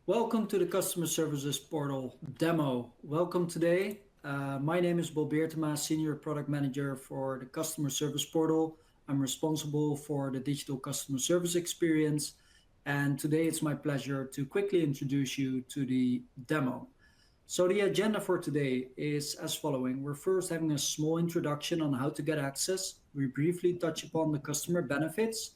Welcome to the Customer Services Portal demo. Welcome today. My name is Bob Beertema, Senior Product Manager for the Customer Service Portal. I'm responsible for the digital customer service experience. And today it's my pleasure to quickly introduce you to the demo. So the agenda for today is as following. We're first having a small introduction on how to get access. We briefly touch upon the customer benefits.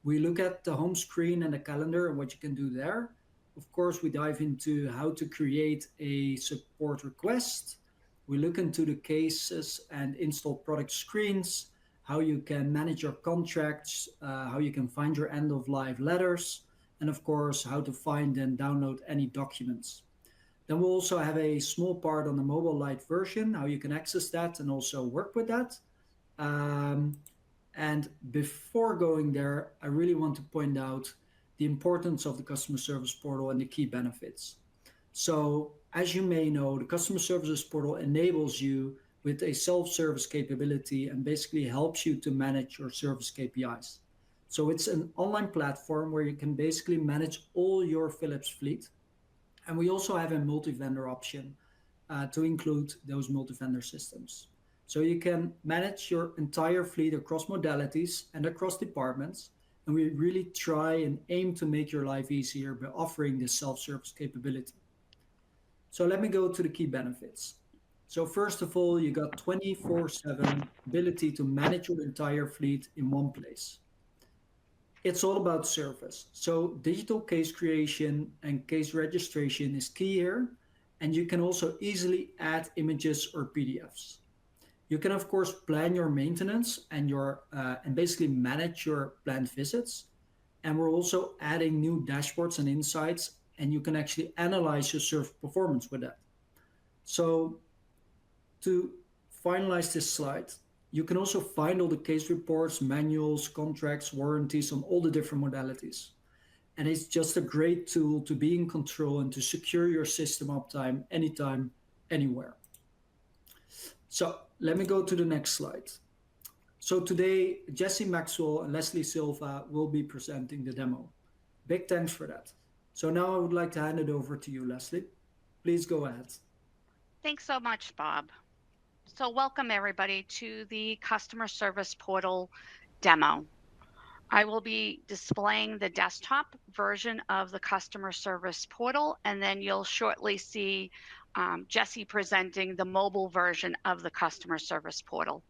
We look at the home screen and the calendar and what you can do there. Of course, we dive into how to create a support request. We look into the cases and install product screens, how you can manage your contracts, how you can find your end of life letters, and of course, how to find and download any documents. Then we'll also have a small part on the mobile light version, how you can access that and also work with that. Um, and before going there, I really want to point out the importance of the customer service portal and the key benefits. So, as you may know, the customer services portal enables you with a self service capability and basically helps you to manage your service KPIs. So, it's an online platform where you can basically manage all your Philips fleet. And we also have a multi vendor option to include those multi vendor systems. So you can manage your entire fleet across modalities and across departments. And we really try and aim to make your life easier by offering this self service capability. So let me go to the key benefits. So, first of all, you got 24/7 ability to manage your entire fleet in one place. It's all about service. So digital case creation and case registration is key here. And you can also easily add images or PDFs. You can of course plan your maintenance and your and basically manage your planned visits. And we're also adding new dashboards and insights, and you can actually analyze your service performance with that. So to finalize this slide, you can also find all the case reports, manuals, contracts, warranties on all the different modalities. And it's just a great tool to be in control and to secure your system uptime anytime, anywhere. So let me go to the next slide. So today, Jesse Maxwell and Leslie Silva will be presenting the demo. Big thanks for that. So now I would like to hand it over to you, Leslie. Please go ahead. Thanks so much, Bob. So welcome everybody to the customer service portal demo. I will be displaying the desktop version of the customer service portal, and then you'll shortly see Jesse presenting the mobile version of the customer service portal.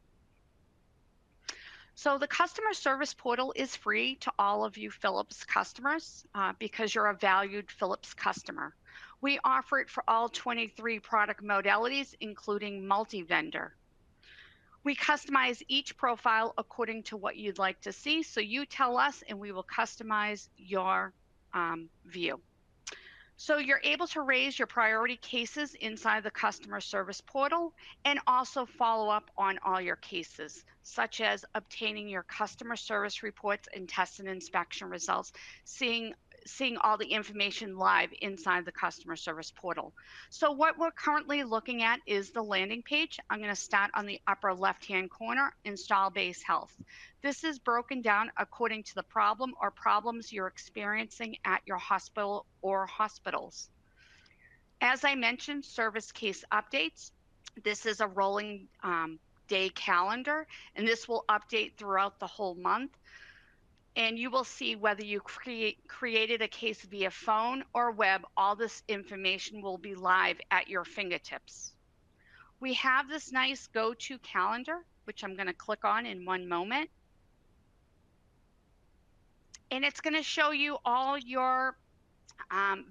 So the customer service portal is free to all of you Philips customers because you're a valued Philips customer. We offer it for all 23 product modalities, including multi-vendor. We customize each profile according to what you'd like to see. So you tell us and we will customize your view. So you're able to raise your priority cases inside the customer service portal and also follow up on all your cases, such as obtaining your customer service reports and test and inspection results, seeing all the information live inside the customer service portal. So what we're currently looking at is the landing page. I'm going to start on the upper left-hand corner, install base health. This is broken down according to the problem or problems you're experiencing at your hospital or hospitals. As I mentioned, service case updates. This is a rolling day calendar, and this will update throughout the whole month. And you will see whether you created a case via phone or web, all this information will be live at your fingertips. We have this nice go-to calendar, which I'm going to click on in one moment. And it's going to show you all your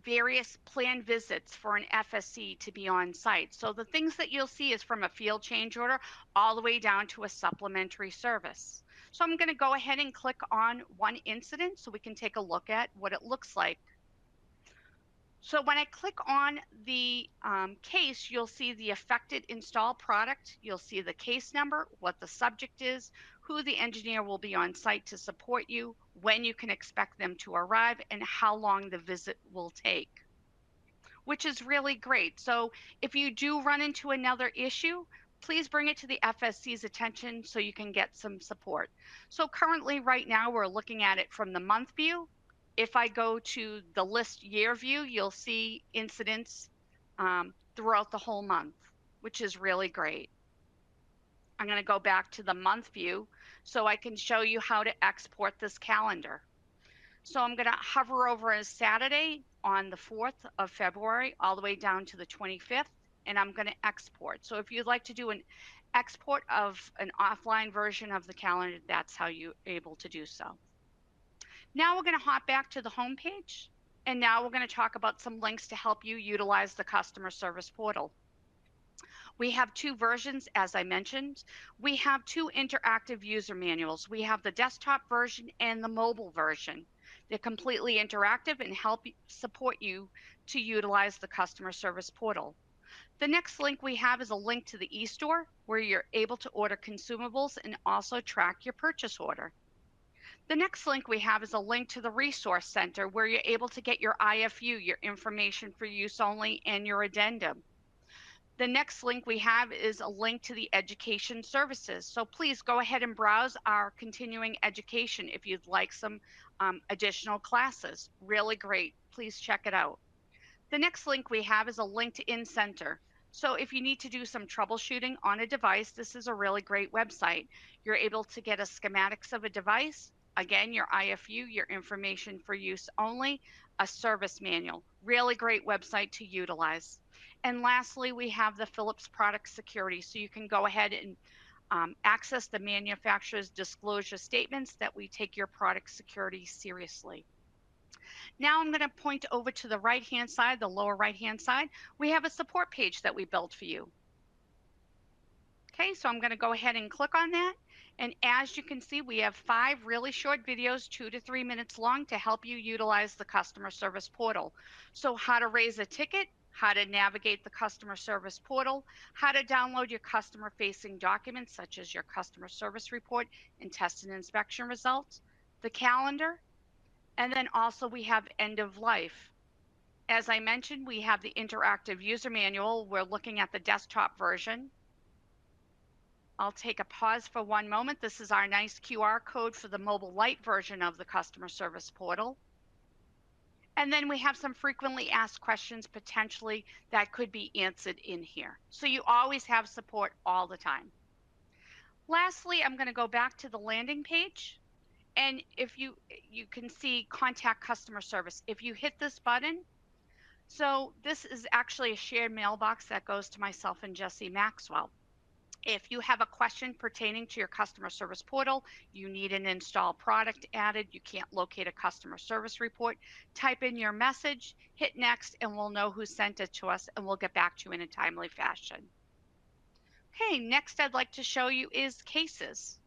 various planned visits for an FSC to be on site. So the things that you'll see is from a field change order all the way down to a supplementary service. So I'm going to go ahead and click on one incident so we can take a look at what it looks like. So when I click on the case, you'll see the affected install product. You'll see the case number, what the subject is, who the engineer will be on site to support you, when you can expect them to arrive, and how long the visit will take, which is really great. So if you do run into another issue, please bring it to the FSC's attention so you can get some support. So currently right now we're looking at it from the month view, If I go to the list year view, you'll see incidents throughout the whole month, which is really great. I'm going to go back to the month view so I can show you how to export this calendar. So I'm going to hover over a Saturday on the 4th of February all the way down to the 25th, and I'm going to export. So if you'd like to do an export of an offline version of the calendar, that's how you're able to do so. Now we're going to hop back to the home page, and now we're going to talk about some links to help you utilize the customer service portal. We have two versions, as I mentioned. We have two interactive user manuals. We have the desktop version and the mobile version. They're completely interactive and help support you to utilize the customer service portal. The next link we have is a link to the e-store where you're able to order consumables and also track your purchase order. The next link we have is a link to the resource center where you're able to get your IFU, your information for use only, and your addendum. The next link we have is a link to the education services. So please go ahead and browse our continuing education if you'd like some additional classes. Really great. Please check it out. The next link we have is a link to InCenter. So if you need to do some troubleshooting on a device, this is a really great website. You're able to get a schematics of a device, again, your IFU, your information for use only, a service manual. Really great website to utilize. And lastly, we have the Philips product security. So you can go ahead and access the manufacturer's disclosure statements that we take your product security seriously. Now I'm going to point over to the right-hand side, the lower right-hand side. We have a support page that we built for you. Okay, so I'm going to go ahead and click on that. And as you can see, we have 5 really short videos, 2 to 3 minutes long, to help you utilize the customer service portal. So how to raise a ticket, how to navigate the customer service portal, how to download your customer-facing documents, such as your customer service report and test and inspection results, the calendar, and then also we have end of life. As I mentioned, we have the interactive user manual. We're looking at the desktop version. I'll take a pause for one moment. This is our nice QR code for the mobile light version of the customer service portal. And then we have some frequently asked questions potentially that could be answered in here. So you always have support all the time. Lastly, I'm going to go back to the landing page. And if you can see contact customer service. If you hit this button, so this is actually a shared mailbox that goes to myself and Jesse Maxwell. If you have a question pertaining to your customer service portal, you need an installed product added, you can't locate a customer service report, type in your message, hit next, and we'll know who sent it to us, and we'll get back to you in a timely fashion. Okay, next I'd like to show you is cases.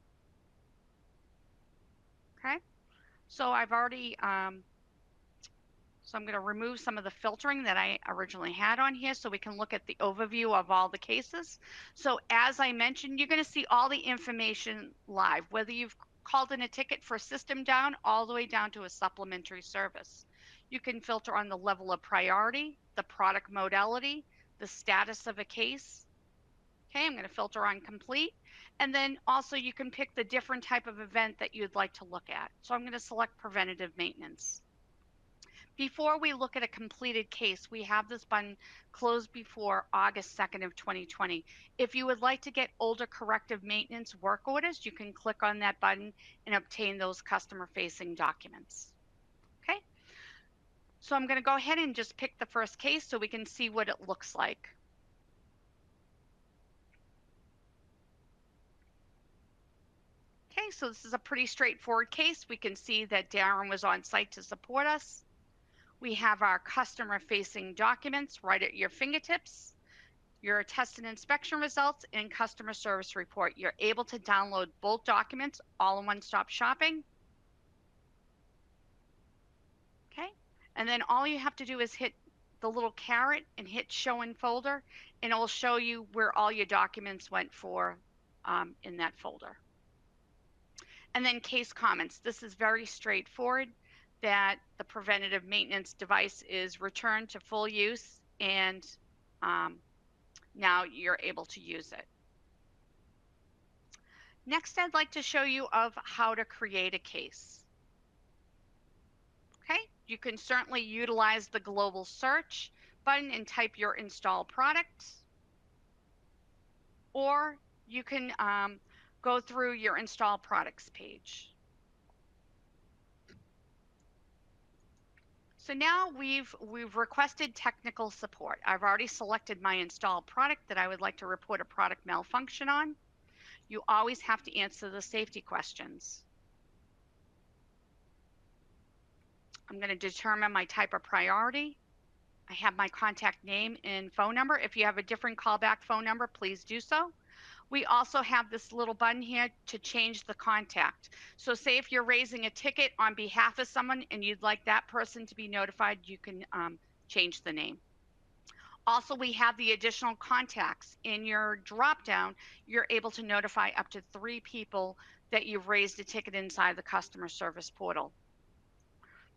Okay, so I've already so I'm going to remove some of the filtering that I originally had on here so we can look at the overview of all the cases. So as I mentioned, you're going to see all the information live, whether you've called in a ticket for a system down all the way down to a supplementary service. You can filter on the level of priority, the product modality, the status of a case. Okay, I'm going to filter on complete. And then also you can pick the different type of event that you'd like to look at. So I'm going to select preventative maintenance. Before we look at a completed case, we have this button closed before August 2nd of 2020. If you would like to get older corrective maintenance work orders, you can click on that button and obtain those customer-facing documents. Okay, so I'm going to go ahead and just pick the first case so we can see what it looks like. Okay, so this is a pretty straightforward case. We can see that Darren was on site to support us. We have our customer-facing documents right at your fingertips, your test and inspection results, and customer service report. You're able to download both documents all in one-stop shopping. Okay, and then all you have to do is hit the little caret and hit show in folder, and it will show you where all your documents went for in that folder. And then case comments. This is very straightforward, that the preventative maintenance device is returned to full use, and now you're able to use it. Next, I'd like to show you of how to create a case. Okay, you can certainly utilize the global search button and type your install product, or you can go through your install products page. So now we've requested technical support. I've already selected my installed product that I would like to report a product malfunction on. You always have to answer the safety questions. I'm going to determine my type of priority. I have my contact name and phone number. If you have a different callback phone number, please do so. We also have this little button here to change the contact. So say if you're raising a ticket on behalf of someone and you'd like that person to be notified, you can change the name. Also, we have the additional contacts. In your dropdown, you're able to notify up to 3 people that you've raised a ticket inside the customer service portal.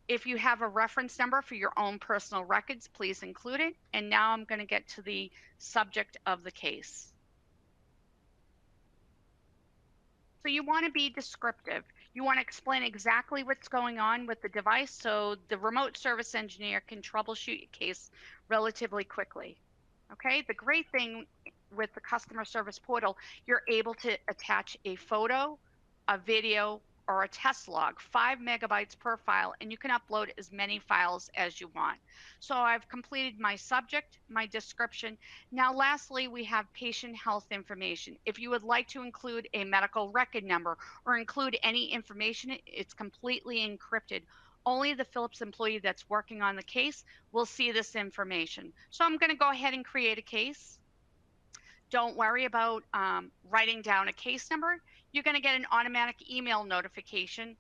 If you have a reference number for your own personal records, please include it. And now I'm going to get to the subject of the case. So you want to be descriptive. You want to explain exactly what's going on with the device so the remote service engineer can troubleshoot your case relatively quickly. Okay, the great thing with the customer service portal, you're able to attach a photo, a video, or a test log, 5 megabytes per file, and you can upload as many files as you want. So I've completed my subject, my description. Now, lastly, we have patient health information. If you would like to include a medical record number or include any information, it's completely encrypted. Only the Philips employee that's working on the case will see this information. So I'm going to go ahead and create a case. Don't worry about writing down a case number. You're going to get an automatic email notification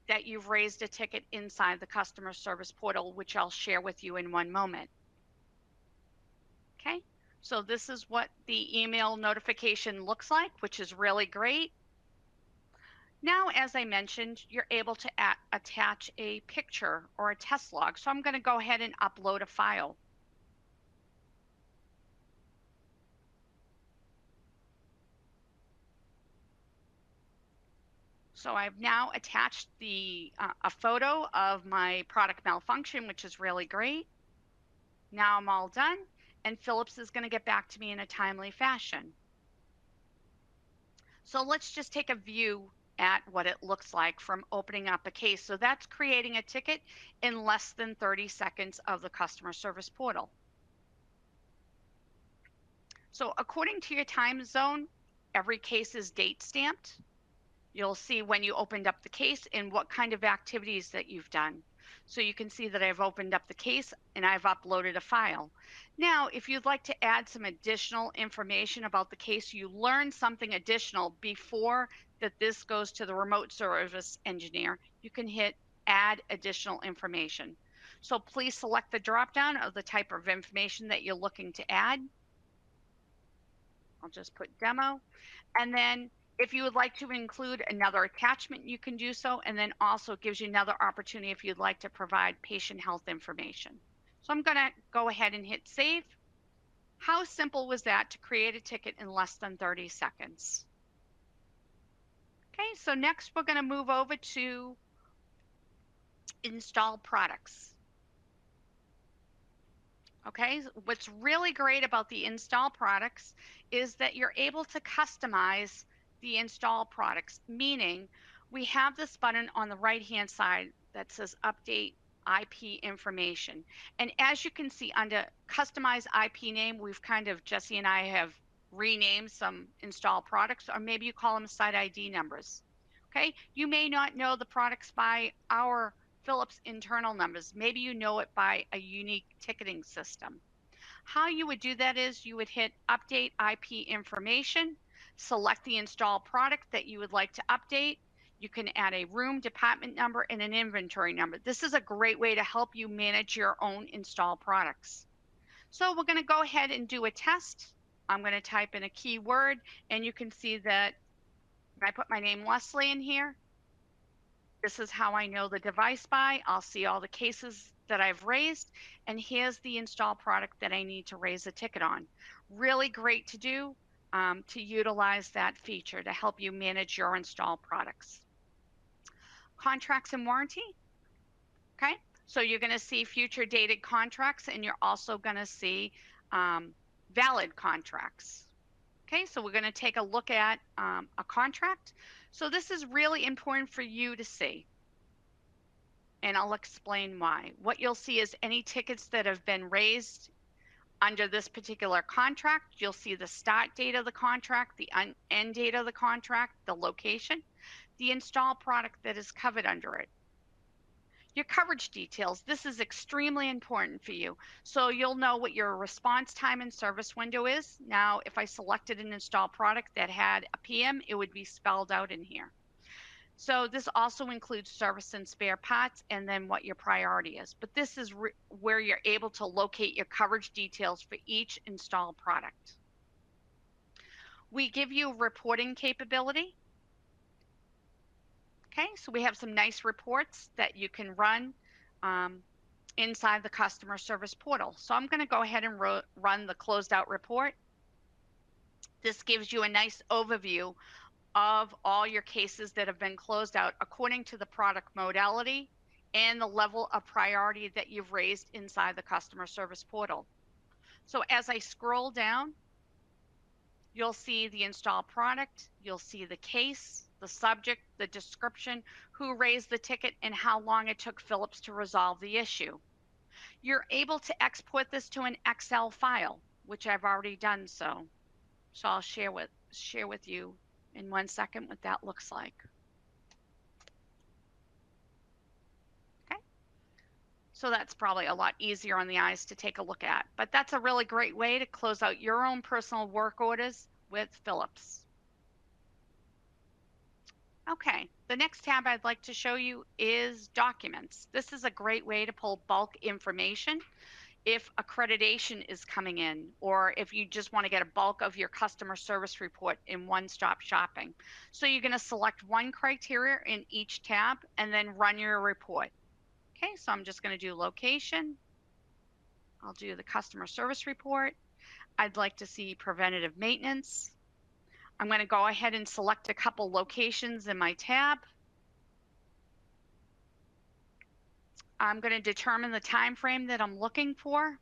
that you've raised a ticket inside the customer service portal, which I'll share with you in one moment. Okay, so this is what the email notification looks like, which is really great. Now, as I mentioned, you're able to attach a picture or a test log. So I'm going to go ahead and upload a file. So I've now attached a photo of my product malfunction, which is really great. Now I'm all done, and Philips is going to get back to me in a timely fashion. So let's just take a view at what it looks like from opening up a case. So that's creating a ticket in less than 30 seconds of the customer service portal. So according to your time zone, every case is date stamped. You'll see when you opened up the case and what kind of activities that you've done. So you can see that I've opened up the case and I've uploaded a file. Now, if you'd like to add some additional information about the case, you learn something additional before that this goes to the remote service engineer, you can hit add additional information. So please select the dropdown of the type of information that you're looking to add. I'll just put demo. And then if you would like to include another attachment, you can do so. And then also it gives you another opportunity if you'd like to provide patient health information. So I'm going to go ahead and hit save. How simple was that to create a ticket in less than 30 seconds? Okay, so next we're going to move over to install products. Okay, what's really great about the install products is that you're able to customize the install products, meaning we have this button on the right hand side that says update IP information. And as you can see under customize IP name, we've kind of, Jesse and I have renamed some install products, or maybe you call them site ID numbers. Okay, you may not know the products by our Philips internal numbers. Maybe you know it by a unique ticketing system. How you would do that is you would hit update IP information, select the install product that you would like to update. You can add a room, department number, and an inventory number. This is a great way to help you manage your own install products. So we're going to go ahead and do a test. I'm going to type in a keyword, and you can see that I put my name Leslie in here. This is how I know the device by. I'll see all the cases that I've raised, and here's the install product that I need to raise a ticket on. Really great to do to utilize that feature to help you manage your install products. Contracts and warranty. Okay, So you're going to see future dated contracts, and you're also going to see valid contracts. Okay, so we're going to take a look at a contract. So this is really important for you to see, and I'll explain why. What you'll see is any tickets that have been raised under this particular contract. You'll see the start date of the contract, the end date of the contract, the location, the install product that is covered under it. Your coverage details, this is extremely important for you. So you'll know what your response time and service window is. Now, if I selected an install product that had a PM, it would be spelled out in here. So this also includes service and spare parts, and then what your priority is. But this is where you're able to locate your coverage details for each installed product. We give you reporting capability. Okay, so we have some nice reports that you can run inside the customer service portal. So I'm going to go ahead and run the closed out report. This gives you a nice overview of all your cases that have been closed out according to the product modality and the level of priority that you've raised inside the customer service portal. So as I scroll down, you'll see the installed product, you'll see the case, the subject, the description, who raised the ticket, and how long it took Philips to resolve the issue. You're able to export this to an Excel file, which I've already done so. So I'll share with you in 1 second what that looks like. Okay. So that's probably a lot easier on the eyes to take a look at, but that's a really great way to close out your own personal work orders with Philips. Okay, the next tab I'd like to show you is documents. This is a great way to pull bulk information if accreditation is coming in, or if you just want to get a bulk of your customer service report in one-stop shopping. So you're going to select one criteria in each tab and then run your report. Okay, so I'm just going to do location. I'll do the customer service report. I'd like to see preventative maintenance. I'm going to go ahead and select a couple locations in my tab. I'm going to determine the time frame that I'm looking for.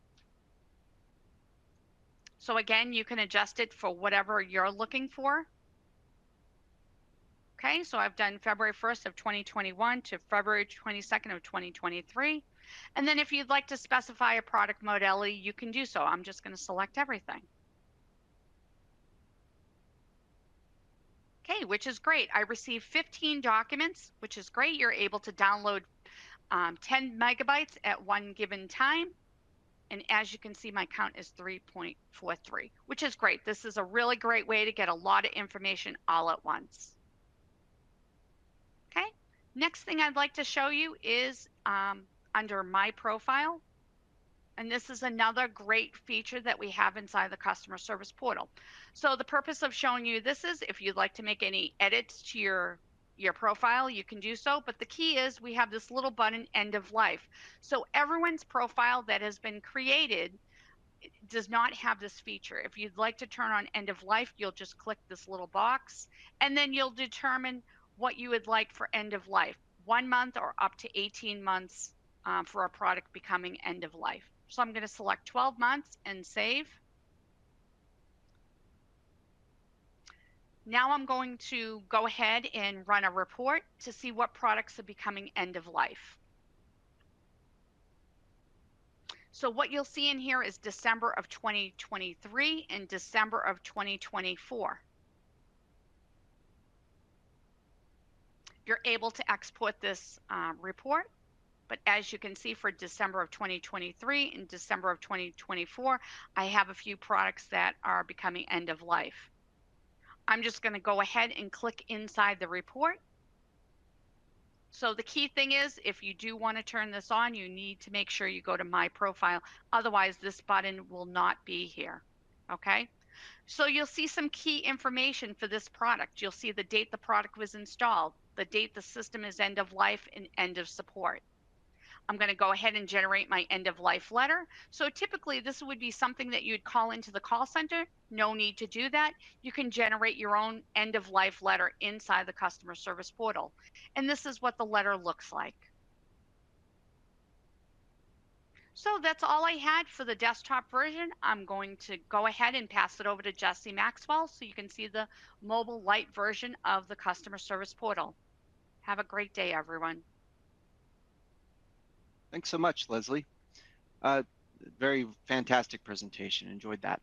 So again, you can adjust it for whatever you're looking for. Okay, so I've done February 1st of 2021 to February 22nd of 2023. And then if you'd like to specify a product modality, you can do so. I'm just going to select everything. Okay, which is great. I received 15 documents, which is great. You're able to download 10 megabytes at one given time. And as you can see, my count is 3.43, which is great. This is a really great way to get a lot of information all at once. Okay, next thing I'd like to show you is under My Profile. And this is another great feature that we have inside the customer service portal. So the purpose of showing you this is if you'd like to make any edits to your profile, you can do so. But the key is we have this little button, end of life. So everyone's profile that has been created does not have this feature. If you'd like to turn on end of life, you'll just click this little box, and then you'll determine what you would like for end of life, 1 month or up to 18 months for a product becoming end of life. So I'm going to select 12 months and save. Now I'm going to go ahead and run a report to see what products are becoming end of life. So what you'll see in here is December of 2023 and December of 2024. You're able to export this report. But as you can see, for December of 2023 and December of 2024, I have a few products that are becoming end of life. I'm just going to go ahead and click inside the report. So the key thing is, if you do want to turn this on, you need to make sure you go to My Profile. Otherwise, this button will not be here. Okay? So you'll see some key information for this product. You'll see the date the product was installed, the date the system is end of life, and end of support. I'm going to go ahead and generate my end of life letter. So typically this would be something that you'd call into the call center. No need to do that. You can generate your own end of life letter inside the customer service portal. And this is what the letter looks like. So that's all I had for the desktop version. I'm going to go ahead and pass it over to Jesse Maxwell so you can see the mobile light version of the customer service portal. Have a great day, everyone. Thanks so much, Leslie. Very fantastic presentation. Enjoyed that.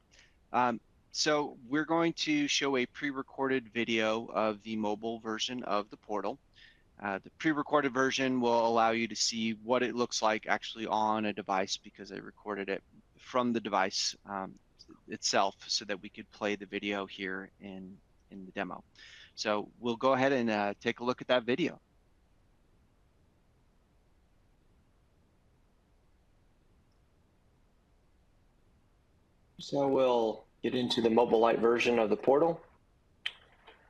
So we're going to show a pre-recorded video of the mobile version of the portal. The pre-recorded version will allow you to see what it looks like actually on a device, because I recorded it from the device itself so that we could play the video here in the demo. So we'll go ahead and take a look at that video. So we'll get into the mobile light version of the portal.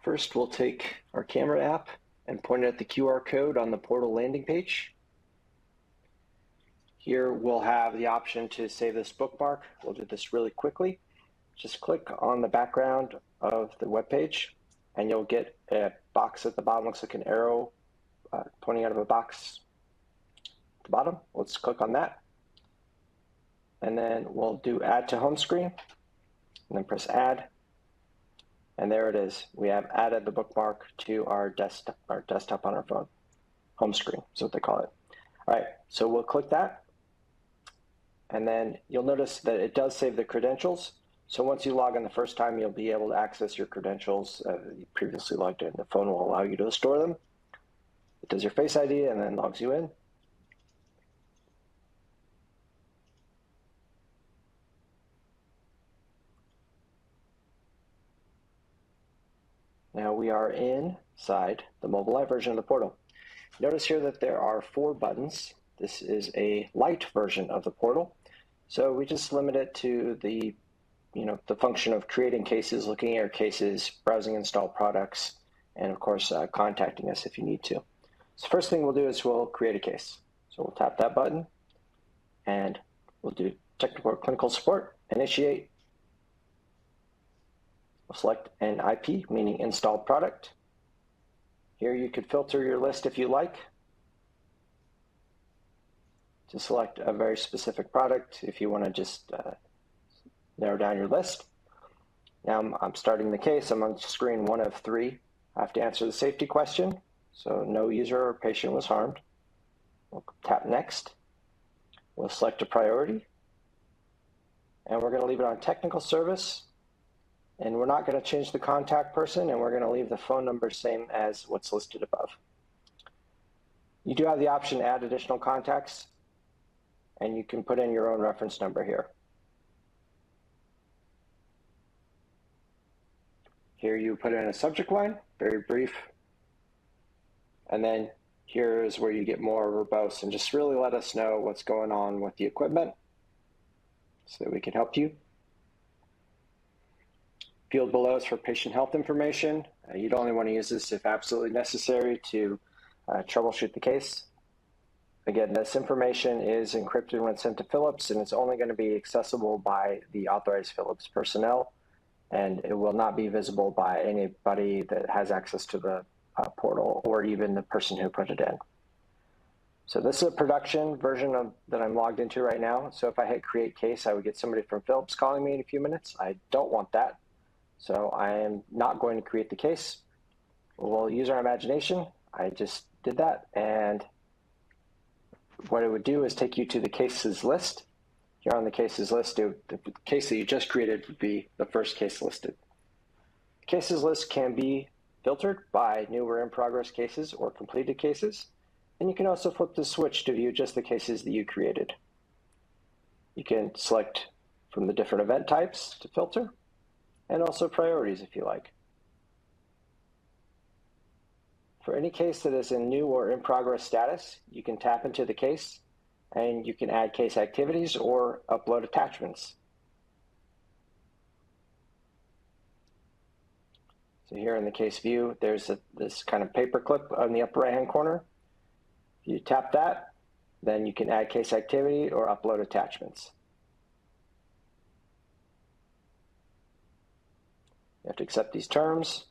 First, we'll take our camera app and point it at the QR code on the portal landing page. Here we'll have the option to save this bookmark. We'll do this really quickly. Just click on the background of the web page and you'll get a box at the bottom. Looks like an arrow pointing out of a box at the bottom. Let's click on that. And then we'll do add to home screen and then press add. And there it is. We have added the bookmark to our desktop on our phone. Home screen is what they call it. All right, so we'll click that. And then you'll notice that it does save the credentials. So once you log in the first time, you'll be able to access your credentials you previously logged in. The phone will allow you to store them. It does your Face ID and then logs you in. Now we are inside the mobile light version of the portal. Notice here that there are 4 buttons. This is a light version of the portal. So we just limit it to the function of creating cases, looking at your cases, browsing installed products, and of course contacting us if you need to. So first thing we'll do is we'll create a case. So we'll tap that button and we'll do technical or clinical support, initiate. We'll select an IP, meaning installed product. Here you could filter your list if you like to select a very specific product if you want to just narrow down your list. Now I'm starting the case. I'm on screen 1 of 3. I have to answer the safety question. So no user or patient was harmed. We'll tap next. We'll select a priority. And we're going to leave it on technical service. And we're not going to change the contact person, and we're going to leave the phone number same as what's listed above. You do have the option to add additional contacts, and you can put in your own reference number here. Here you put in a subject line, very brief, and then here is where you get more verbose and just really let us know what's going on with the equipment so that we can help you. Field below is for patient health information. You'd only want to use this if absolutely necessary to troubleshoot the case. Again, this information is encrypted when sent to Philips, and it's only going to be accessible by the authorized Philips personnel, and it will not be visible by anybody that has access to the portal or even the person who put it in. So this is a production version that I'm logged into right now. So if I hit create case, I would get somebody from Philips calling me in a few minutes. I don't want that. So I am not going to create the case. We'll use our imagination. I just did that. And what it would do is take you to the cases list. Here on the cases list, the case that you just created would be the first case listed. The cases list can be filtered by new or in progress cases or completed cases. And you can also flip the switch to view just the cases that you created. You can select from the different event types to filter, and also priorities if you like. For any case that is in new or in progress status, you can tap into the case and you can add case activities or upload attachments. So here in the case view, there's this kind of paper clip on the upper right hand corner. If you tap that, then you can add case activity or upload attachments. You have to accept these terms,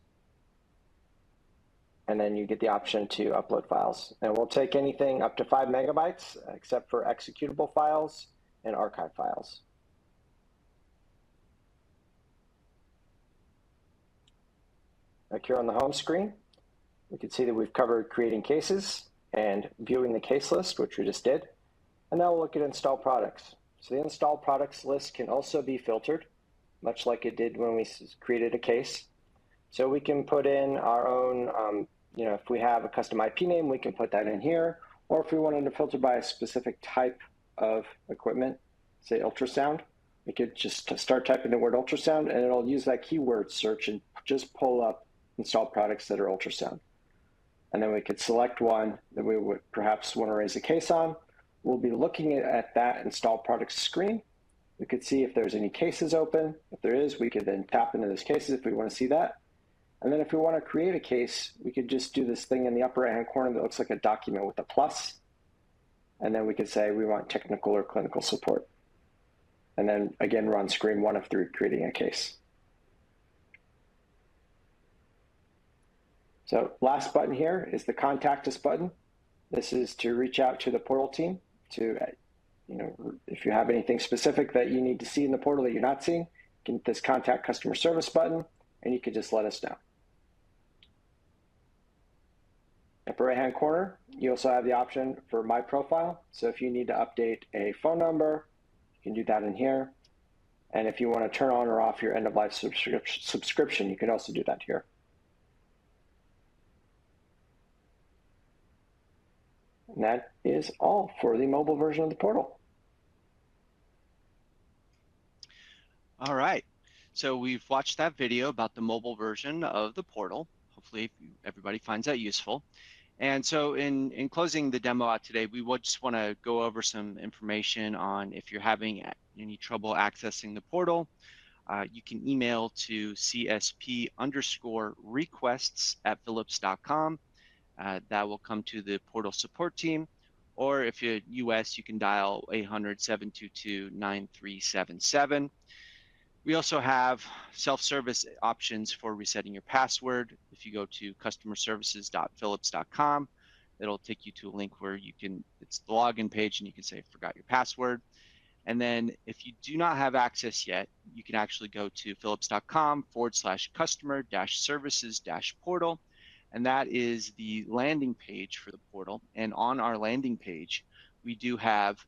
and then you get the option to upload files. And we'll take anything up to 5 megabytes, except for executable files. and archive files. Like here on the home screen, we can see that we've covered creating cases and viewing the case list, which we just did. And now we'll look at install products. So the install products list can also be filtered, much like it did when we created a case. So we can put in our own, if we have a custom IP name, we can put that in here. Or if we wanted to filter by a specific type of equipment, say ultrasound, we could just start typing the word ultrasound and it'll use that keyword search and just pull up install products that are ultrasound. And then we could select one that we would perhaps want to raise a case on. We'll be looking at that install products screen. We could see if there's any cases open. If there is, we could then tap into those cases if we want to see that. And then if we want to create a case, we could just do this thing in the upper right-hand corner that looks like a document with a plus. And then we could say we want technical or clinical support. And then again, we're on screen 1 of 3 creating a case. So last button here is the Contact Us button. This is to reach out to the portal team to, if you have anything specific that you need to see in the portal that you're not seeing, you can hit this Contact Customer Service button and you can just let us know. Upper right-hand corner, you also have the option for My Profile. So if you need to update a phone number, you can do that in here. And if you want to turn on or off your end-of-life subscription, you can also do that here. And that is all for the mobile version of the portal. All right. So we've watched that video about the mobile version of the portal. Hopefully everybody finds that useful. And so in closing the demo out today, we would just want to go over some information on if you're having any trouble accessing the portal. You can email to csp_requests@philips.com. That will come to the portal support team. Or if you're US, you can dial 800-722-9377. We also have self-service options for resetting your password. If you go to customerservices.philips.com, it'll take you to a link where you can, it's the login page and you can say, forgot your password. And then if you do not have access yet, you can actually go to philips.com/customer-services-portal. And that is the landing page for the portal. And on our landing page, we do have,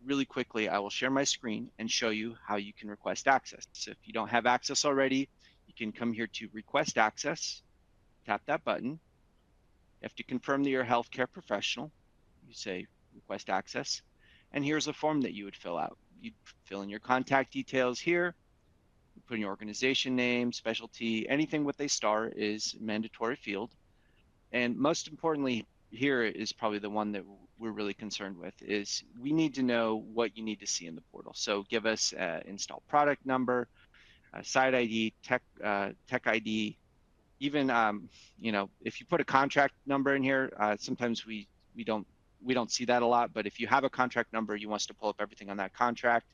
really quickly, I will share my screen and show you how you can request access. So if you don't have access already, you can come here to request access, tap that button. You have to confirm that you're a healthcare professional. You say request access. And here's a form that you would fill out. You'd fill in your contact details here. You put in your organization name, specialty, anything with a star is a mandatory field. And most importantly, here is probably the one that we're really concerned with, is we need to know what you need to see in the portal. So give us install product number, site ID, tech ID, even if you put a contract number in here, sometimes we don't see that a lot, but if you have a contract number, you want us to pull up everything on that contract,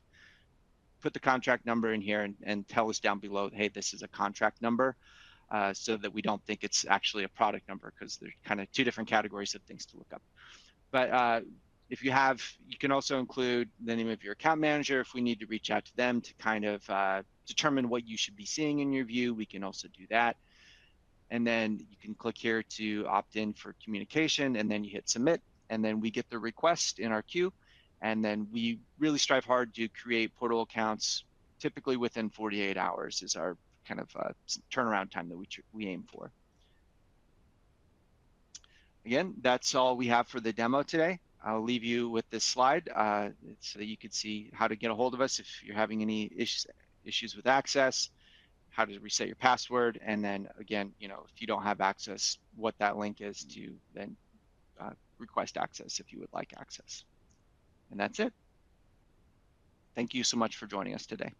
put the contract number in here and tell us down below, hey, this is a contract number, so that we don't think it's actually a product number, because there's kind of 2 different categories of things to look up. But if you can also include the name of your account manager. If we need to reach out to them to kind of determine what you should be seeing in your view, we can also do that. And then you can click here to opt in for communication, and then you hit submit, and then we get the request in our queue. And then we really strive hard to create portal accounts typically within 48 hours is our kind of turnaround time that we aim for. Again, that's all we have for the demo today. I'll leave you with this slide so that you can see how to get a hold of us if you're having any issues with access, how to reset your password, and then again, if you don't have access, what that link is to then request access if you would like access. And that's it. Thank you so much for joining us today.